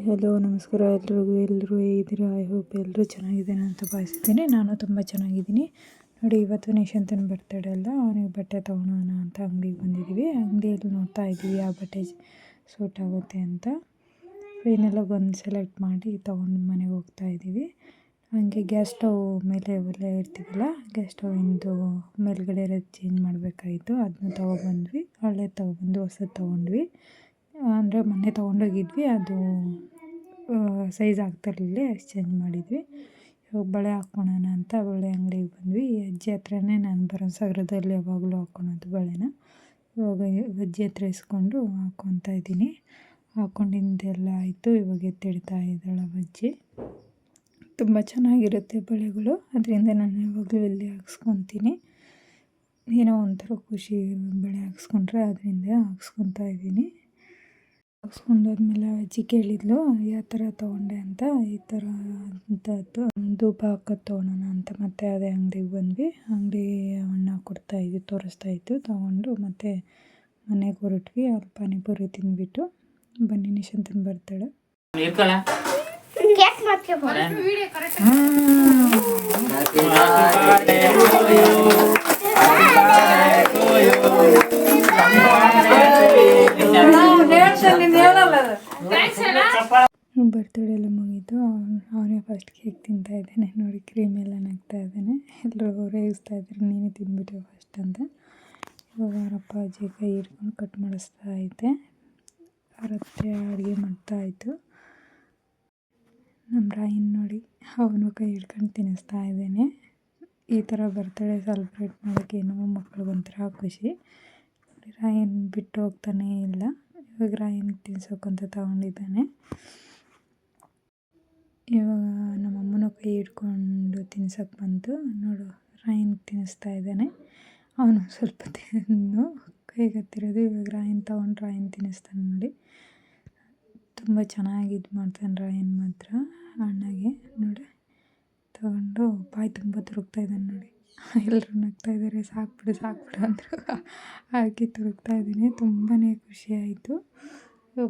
Hello ನಮಸ್ಕಾರ ಎಲ್ಲರೂ ಹೇಗಿದ್ದೀರಾ? ಐ ಹೋಪ್ ಎಲ್ಲರೂ ಚೆನ್ನಾಗಿದ್ದೇನೆ ಅಂತ ಭಾವಿಸ್ತೀನಿ. ನಾನು ತುಂಬ ಚೆನ್ನಾಗಿದ್ದೀನಿ. ನೋಡಿ, ಇವತ್ತು ನಿಶಾಂತನ ಬರ್ತಡೇ ಅಲ್ಲ, ಅವನಿಗೆ ಬಟ್ಟೆ ತೊಗೊಳೋಣ ಅಂತ ಅಂಗಡಿಗೆ ಬಂದಿದ್ದೀವಿ. ಅಂಗಡಿಯಲ್ಲಿ ನೋಡ್ತಾ ಇದ್ದೀವಿ ಯಾವ ಬಟ್ಟೆ ಸೂಟ್ ಆಗುತ್ತೆ ಅಂತ. ಫೈನಲಾಗಿ ಒಂದು ಸೆಲೆಕ್ಟ್ ಮಾಡಿ ತೊಗೊಂಡು ಮನೆಗೆ ಹೋಗ್ತಾ ಇದ್ದೀವಿ. ಹಾಗೆ ಗ್ಯಾಸ್ ಸ್ಟವ್ ಮೇಲೆ ಒಲೆ ಇರ್ತೀವಲ್ಲ, ಗ್ಯಾಸ್ ಸ್ಟವಿಂದು ಮೇಲ್ಗಡೆ ಇರೋದು ಚೇಂಜ್ ಮಾಡಬೇಕಾಯಿತು. ಅದನ್ನ ತೊಗೊಬಂದ್ವಿ. ಹಳೆ ತೊಗೊಬಂದು ಹೊಸದು ತೊಗೊಂಡ್ವಿ. ಅಂದರೆ ಮೊನ್ನೆ ತೊಗೊಂಡೋಗಿದ್ವಿ, ಅದು ಸೈಜ್ ಆಗ್ತಿರಲಿಲ್ಲ, ಎಕ್ಸ್ಚೇಂಜ್ ಮಾಡಿದ್ವಿ. ಇವಾಗ ಬಳೆ ಹಾಕ್ಕೊಳ್ಳೋಣ ಅಂತ ಬಳೆ ಅಂಗಡಿಗೆ ಬಂದ್ವಿ. ಹೆಜ್ಜೆ ಹತ್ರನೇ ನಾನು ಬರೋ ಸಗರದಲ್ಲಿ ಯಾವಾಗಲೂ ಹಾಕ್ಕೊಳೋದು ಬಳೆನ. ಇವಾಗ ಹೆಜ್ಜೆ ಹತ್ರ ಇಸ್ಕೊಂಡು ಹಾಕ್ಕೊತಾ ಇದ್ದೀನಿ. ಹಾಕ್ಕೊಂಡಿದ್ದೆಲ್ಲ ಆಯಿತು. ಇವಾಗ ಎತ್ತಿಡ್ತಾ ಇದ್ದಾಳೆ ಅಜ್ಜಿ. ತುಂಬ ಚೆನ್ನಾಗಿರುತ್ತೆ ಬಳೆಗಳು, ಅದರಿಂದ ನಾನು ಯಾವಾಗಲೂ ಇಲ್ಲಿ ಹಾಕ್ಸ್ಕೊತೀನಿ. ಏನೋ ಒಂಥರ ಖುಷಿ ಬಳೆ ಹಾಕ್ಸ್ಕೊಂಡ್ರೆ, ಅದರಿಂದ ಹಾಕ್ಸ್ಕೊತಾ ಇದ್ದೀನಿ. ಹಾಕ್ಸ್ಕೊಂಡಾದ್ಮೇಲೆ ಅಜ್ಜಿ ಕೇಳಿದ್ಲು ಯಾವ ಥರ ತೊಗೊಂಡೆ ಅಂತ. ಈ ಥರ ಅಂಥದ್ದು ಧೂಪ ಹಾಕೋದು ತೊಗೊಳೋಣ ಅಂತ ಮತ್ತೆ ಅದೇ ಅಂಗಡಿಗೆ ಬಂದ್ವಿ. ಅಂಗಡಿ ಅಣ್ಣ ತೋರಿಸ್ತಾಯಿತ್ತು. ತೊಗೊಂಡು ಮತ್ತೆ ಮನೆಗೆ ಹೊರಟ್ವಿ. ಅಲ್ಲಿ ಪಾನಿಪುರಿ ತಿಂದ್ಬಿಟ್ಟು ಬನ್ನಿ ನಿಶಾಂತನ ಬರ್ತಡೆ. ಬರ್ತಡೇ ಎಲ್ಲ ಮುಗೀತು. ಅವನೇ ಫಸ್ಟ್ ಕೇಕ್ ತಿಂತಾ ಇದ್ದಾನೆ. ನೋಡಿ, ಕ್ರೀಮ್ ಎಲ್ಲ ನಗ್ತಾ ಇದ್ದಾನೆ. ಎಲ್ಲರೂ ರೇಗಿಸ್ತಾ ಇದ್ದಾರೆ, ನೀನು ತಿಂದ್ಬಿಟ್ಟೆ ಫಸ್ಟ್ ಅಂತ. ಇವಾಗ ಅವರಪ್ಪ ಅಜ್ಜಿ ಕೈ ಹಿಡ್ಕೊಂಡು ಕಟ್ ಮಾಡಿಸ್ತಾ ಐತೆ. ಅವರತ್ತೆ ಅಡುಗೆ ಮಾಡ್ತಾಯಿತ್ತು. ನಮ್ಮ ರಾಯನ್ ನೋಡಿ, ಅವನು ಕೈ ಹಿಡ್ಕೊಂಡು ತಿನ್ನಿಸ್ತಾ ಇದ್ದಾನೆ. ಈ ಥರ ಬರ್ತಡೇ ಸೆಲೆಬ್ರೇಟ್ ಮಾಡೋಕ್ಕೆ ಏನೋ ಮಕ್ಳಿಗೊಂಥರ ಖುಷಿ. ರಾಯನ್ ಬಿಟ್ಟು ಹೋಗ್ತಾನೇ ಇಲ್ಲ. ಇವಾಗ ರಾಯನ್ಗೆ ತಿನ್ಸೋಕ್ಕಂತ ತಗೊಂಡಿದ್ದಾನೆ. ಇವಾಗ ನಮ್ಮಮ್ಮನೂ ಕೈ ಹಿಡ್ಕೊಂಡು ತಿನ್ಸೋಕ್ಕೆ ಬಂತು. ನೋಡು, ರಾಯನ್ ತಿನ್ನಿಸ್ತಾ ಇದ್ದಾನೆ. ಅವನು ಸ್ವಲ್ಪ ತಿನ್ನು ಕೈಗೆ ಹತ್ತಿರೋದು. ಇವಾಗ ರಾಯನ್ ತೊಗೊಂಡು ರಾಯನ್ ತಿನ್ನಿಸ್ತಾನೆ. ನೋಡಿ, ತುಂಬ ಚೆನ್ನಾಗಿ ಇದು ಮಾಡ್ತಾನೆ ರಾಯನ್ ಮಾತ್ರ. ಅಣ್ಣಗೆ ನೋಡಿ, ತೊಗೊಂಡು ಬಾಯಿ ತುಂಬ ತುರುಕ್ತಾ ಇದ್ದಾನೆ. ನೋಡಿ, ಎಲ್ಲರೂ ನಗ್ತಾ ಇದ್ದಾರೆ. ಸಾಕ್ಬಿಡು ಅಂದರು. ಹಾಕಿ ತುರುಕ್ತಾ ಇದ್ದೀನಿ. ತುಂಬಾ ಖುಷಿಯಾಯಿತು.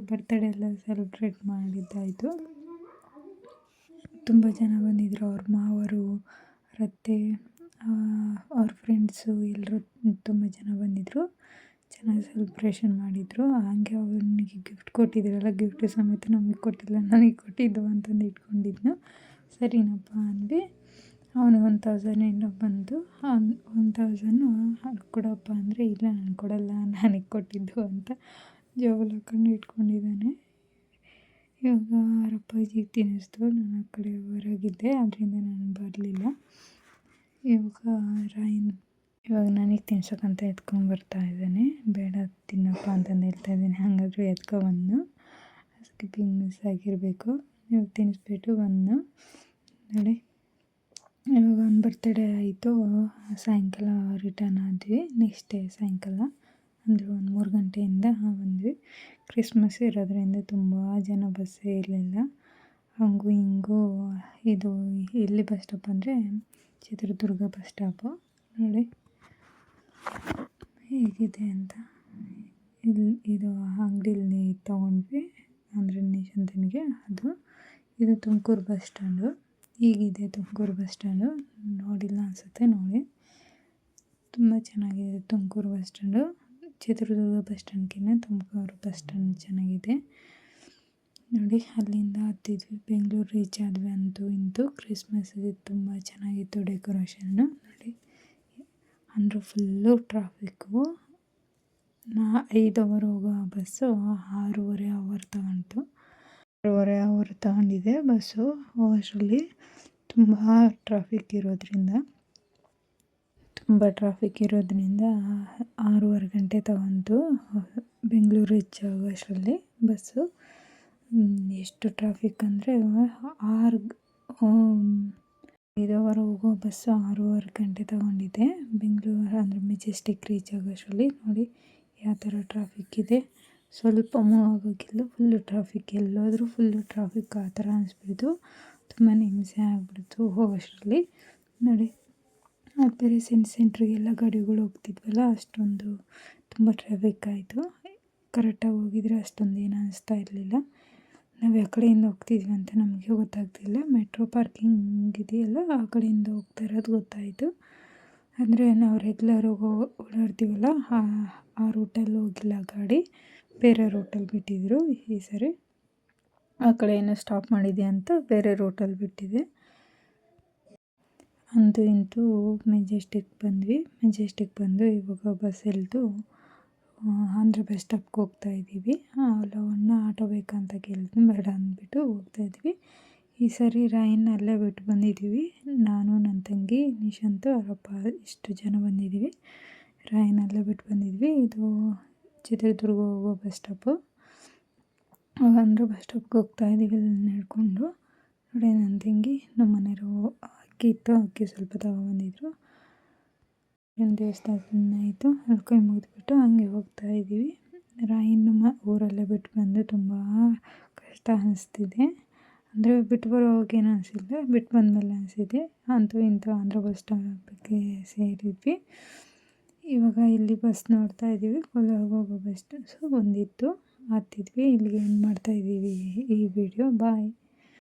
ಬರ್ತಡೇ ಎಲ್ಲ ಸೆಲೆಬ್ರೇಟ್ ಮಾಡಿದ್ದಾಯಿತು. ತುಂಬ ಜನ ಬಂದಿದ್ದರು. ಅವ್ರ ಮಾವರು, ಅತ್ತೆ, ಅವ್ರ ಫ್ರೆಂಡ್ಸು ಎಲ್ಲರೂ ತುಂಬ ಜನ ಬಂದಿದ್ದರು. ಚೆನ್ನಾಗಿ ಸೆಲೆಬ್ರೇಷನ್ ಮಾಡಿದರು. ಹಾಗೆ ಅವನಿಗೆ ಗಿಫ್ಟ್ ಕೊಟ್ಟಿದ್ರಲ್ಲ, ಗಿಫ್ಟ್ ಸಮೇತ ನಮಗೆ ಕೊಟ್ಟಿಲ್ಲ, ನನಗೆ ಕೊಟ್ಟಿದ್ದು ಅಂತಂದು ಇಟ್ಕೊಂಡಿದ್ನು. ಸರಿನಪ್ಪ ಅಂದ್ವಿ. ಅವನು 1000 ಏನೋ ಬಂದು 1000 ಕೊಡಪ್ಪ ಅಂದರೆ, ಇಲ್ಲ ನಾನು ಕೊಡಲ್ಲ, ನನಗೆ ಕೊಟ್ಟಿದ್ದು ಅಂತ ಜೋಬಲ್ಲಿ ಹಾಕೊಂಡು ಇಟ್ಕೊಂಡಿದ್ದಾನೆ. ಇವಾಗ ಅವರಪ್ಪಾಜಿಗೆ ತಿನ್ನಿಸ್ತು. ನಾನು ಆ ಕಡೆ ಹೊರಗಿದ್ದೆ, ಅದರಿಂದ ನಾನು ಬರಲಿಲ್ಲ. ಇವಾಗ ನನಗೆ ತಿನ್ಸೋಕ್ಕಂತ ಎತ್ಕೊಂಡ್ಬರ್ತಾ ಇದ್ದಾನೆ. ಬೇಡ ತಿನ್ನಪ್ಪ ಅಂತಂದು ಹೇಳ್ತಾ ಇದ್ದೀನಿ. ಹಾಗಾದರೂ ಎತ್ಕೊಬಂದು, ಸ್ಕಿಪ್ಪಿಂಗ್ ಮಿಸ್ ಆಗಿರಬೇಕು. ಇವಾಗ ತಿನ್ನಿಸ್ಬಿಟ್ಟು ಬಂದು ನೋಡಿ, ಇವಾಗ ಒಂದು ಬರ್ತಡೇ ಆಯಿತು. ಸಾಯಂಕಾಲ ರಿಟರ್ನ್ ಆದ್ವಿ. ನೆಕ್ಸ್ಟ್ ಡೇ ಸಾಯಂಕಾಲ ಅಂದರೆ ಒಂದು 3 ಗಂಟೆಯಿಂದ ಬಂದ್ವಿ. ಕ್ರಿಸ್ಮಸ್ ಇರೋದ್ರಿಂದ ತುಂಬ ಜನ ಬಸ್ಸೇ ಇರಲಿಲ್ಲ. ಹಂಗೂ ಹಿಂಗೂ ಇದು ಎಲ್ಲಿ ಬಸ್ ಸ್ಟಾಪ್ ಅಂದರೆ ಚಿತ್ರದುರ್ಗ ಬಸ್ ಸ್ಟಾಪು. ನೋಡಿ ಹೇಗಿದೆ ಅಂತ. ಇದು ಅಂಗಡಿಯಲ್ಲಿ ತೊಗೊಂಡ್ವಿ, ಅಂದರೆ ನಿಶಾಂತನಿಗೆ. ಇದು ತುಮಕೂರು ಬಸ್ ಸ್ಟ್ಯಾಂಡು. ಹೀಗಿದೆ ತುಮಕೂರು ಬಸ್ ಸ್ಟ್ಯಾಂಡು. ನೋಡಿಲ್ಲ ಅನಿಸುತ್ತೆ, ನೋಡಿ, ತುಂಬ ಚೆನ್ನಾಗಿದೆ Tumakuru bus stand. Chitradurga bus ಸ್ಟ್ಯಾಂಡ್ಗಿಂತ ತುಮಕೂರು ಬಸ್ ಸ್ಟ್ಯಾಂಡ್ ಚೆನ್ನಾಗಿದೆ. ನೋಡಿ, ಅಲ್ಲಿಂದ ಹತ್ತಿದ್ವಿ. ಬೆಂಗಳೂರು ರೀಚ್ ಆದ್ವಿ. ಅಂತೂ ಕ್ರಿಸ್ಮಸ್ಗೆ ತುಂಬ ಚೆನ್ನಾಗಿತ್ತು ಡೆಕೋರೇಷನ್ನು. ನೋಡಿ, ಅಂದರೆ ಫುಲ್ಲು ಟ್ರಾಫಿಕ್ಕು. 5 ಅವರ್ ಹೋಗೋ ಬಸ್ಸು 6.5 ಅವರ್ ತಗೊಂತು. 6.5 ಅವರ್ ತಗೊಂಡಿದೆ ಬಸ್ಸು. ಹೋಗೋಷ್ಟರಲ್ಲಿ ತುಂಬ ಟ್ರಾಫಿಕ್ ಇರೋದ್ರಿಂದ 6.5 ಗಂಟೆ ತಗೊಂತು ಬೆಂಗಳೂರು ರೀಚ್ ಆಗೋಷ್ಟರಲ್ಲಿ ಬಸ್ಸು. ಎಷ್ಟು ಟ್ರಾಫಿಕ್ ಅಂದರೆ 5 ಅವರ್ ಹೋಗೋ ಬಸ್ಸು 6.5 ಗಂಟೆ ತಗೊಂಡಿದೆ ಬೆಂಗಳೂರು ಅಂದರೆ ಮೆಜೆಸ್ಟಿಕ್ ರೀಚ್ ಆಗೋಷ್ಟರಲ್ಲಿ. ನೋಡಿ ಯಾವ ಥರ ಟ್ರಾಫಿಕ್ ಇದೆ. ಸ್ವಲ್ಪ ಮೂವ್ ಆಗೋಕ್ಕಿಲ್ಲ, ಫುಲ್ಲು ಟ್ರಾಫಿಕ್. ಎಲ್ಲೋದ್ರೂ ಫುಲ್ಲು ಟ್ರಾಫಿಕ್ ಆ ಥರ ಅನಿಸ್ಬಿಡ್ತು. ತುಂಬಾ ಹಿಂಸೆ ಆಗಿಬಿಡ್ತು ಹೋಗೋಷ್ಟರಲ್ಲಿ. ನೋಡಿ, ಅದು ಬೇರೆ ಸೆಂಟ್ರಿಗೆಲ್ಲ ಗಾಡಿಗಳು ಹೋಗ್ತಿದ್ವಲ್ಲ, ಅಷ್ಟೊಂದು ತುಂಬ ಟ್ರಾಫಿಕ್ ಆಯಿತು. ಕರೆಕ್ಟಾಗಿ ಹೋಗಿದ್ರೆ ಅಷ್ಟೊಂದು ಏನು ಅನ್ನಿಸ್ತಾ ಇರಲಿಲ್ಲ. ನಾವು ಯಾವ ಕಡೆಯಿಂದ ಹೋಗ್ತಿದ್ವಿ ಅಂತ ನಮಗೆ ಗೊತ್ತಾಗ್ತಿಲ್ಲ. ಮೆಟ್ರೋ ಪಾರ್ಕಿಂಗ್ ಇದೆಯಲ್ಲ ಆ ಕಡೆಯಿಂದ ಹೋಗ್ತಾ ಇರೋದು ಗೊತ್ತಾಯಿತು. ಅಂದರೆ ನಾವು ರೆಗ್ಯುಲರ್ ಓಡಾಡ್ತೀವಲ್ಲ ಆ ರೂಟಲ್ಲಿ ಹೋಗಿಲ್ಲ ಗಾಡಿ, ಬೇರೆ ರೂಟಲ್ಲಿ ಬಿಟ್ಟಿದ್ದರು. ಈ ಸರಿ ಆ ಕಡೆ ಏನೋ ಸ್ಟಾಪ್ ಮಾಡಿದೆ ಅಂತ ಬೇರೆ ರೂಟಲ್ಲಿ ಬಿಟ್ಟಿದೆ. ಅಂತೂ ಇಂತೂ ಮೆಜೆಸ್ಟಿಕ್ ಬಂದ್ವಿ. ಮೆಜೆಸ್ಟಿಕ್ ಬಂದು ಇವಾಗ ಬಸ್ ಇಳಿದು ಆಂಧ್ರ ಬಸ್ ಸ್ಟಾಪ್ಗೆ ಹೋಗ್ತಾ ಇದ್ದೀವಿ. ಲವಣ್ಣ ಆಟೋ ಬೇಕಂತ ಕೇಳಿದ್ವಿ, ಬೇಡ ಅಂದ್ಬಿಟ್ಟು ಹೋಗ್ತಾ ಇದ್ವಿ. ಈ ಸರಿ ರಾಯನ್ನ ಅಲ್ಲೇ ಬಿಟ್ಟು ಬಂದಿದ್ದೀವಿ. ನಾನು, ನನ್ನ ತಂಗಿ, ನಿಶಾಂತು, ಅವರಪ್ಪ ಇಷ್ಟು ಜನ ಬಂದಿದ್ದೀವಿ. ರಾಯನಲ್ಲೇ ಬಿಟ್ಟು ಬಂದಿದ್ವಿ. ಇದು ಚಿತ್ರದುರ್ಗ ಹೋಗೋ ಬಸ್ ಸ್ಟಾಪು. ಆಂಧ್ರ ಬಸ್ ಸ್ಟಾಪ್ಗೆ ಹೋಗ್ತಾ ಇದ್ದೀವಿ ನಡ್ಕೊಂಡು. ನೋಡಿ ನನ್ನ ತಂಗಿ, ನಮ್ಮ ಮನೆಯವರು ಅಕ್ಕಿ ಇತ್ತು, ಅಕ್ಕಿ ಸ್ವಲ್ಪ ತಗೊಬಂದಿದ್ರು. ದೇವಸ್ಥಾನ ಆಯಿತು, ಅಲ್ಲಿ ಕೈ ಮುಗಿದ್ಬಿಟ್ಟು ಹಂಗೆ ಹೋಗ್ತಾ ಇದ್ದೀವಿ. ರಾಯನ್ನ ಊರಲ್ಲೇ ಬಿಟ್ಟು ಬಂದು ತುಂಬ ಕಷ್ಟ ಅನಿಸ್ತಿದೆ. ಅಂದರೆ ಬಿಟ್ಟು ಬರೋವಾಗ ಏನು ಅನಿಸಿಲ್ಲ, ಬಿಟ್ಟು ಬಂದಮೇಲೆ ಅನಿಸಿದೆ. ಅಂತೂ ಇಂತೂ ಆಂಧ್ರ ಬಸ್ ಸ್ಟಾಪಿಗೆ ಸೇರಿದ್ವಿ. ಇವಾಗ ಇಲ್ಲಿ ಬಸ್ ನೋಡ್ತಾ ಇದ್ದೀವಿ, ಕೋಲಾರ ಹೋಗೋ ಬಸ್ ಬಂದಿತ್ತು, ಹತ್ತಿದ್ವಿ. ಇಲ್ಲಿಗೆ ಏನು ಮಾಡ್ತಾಯಿದ್ದೀವಿ ಈ ವಿಡಿಯೋ. ಬಾಯ್.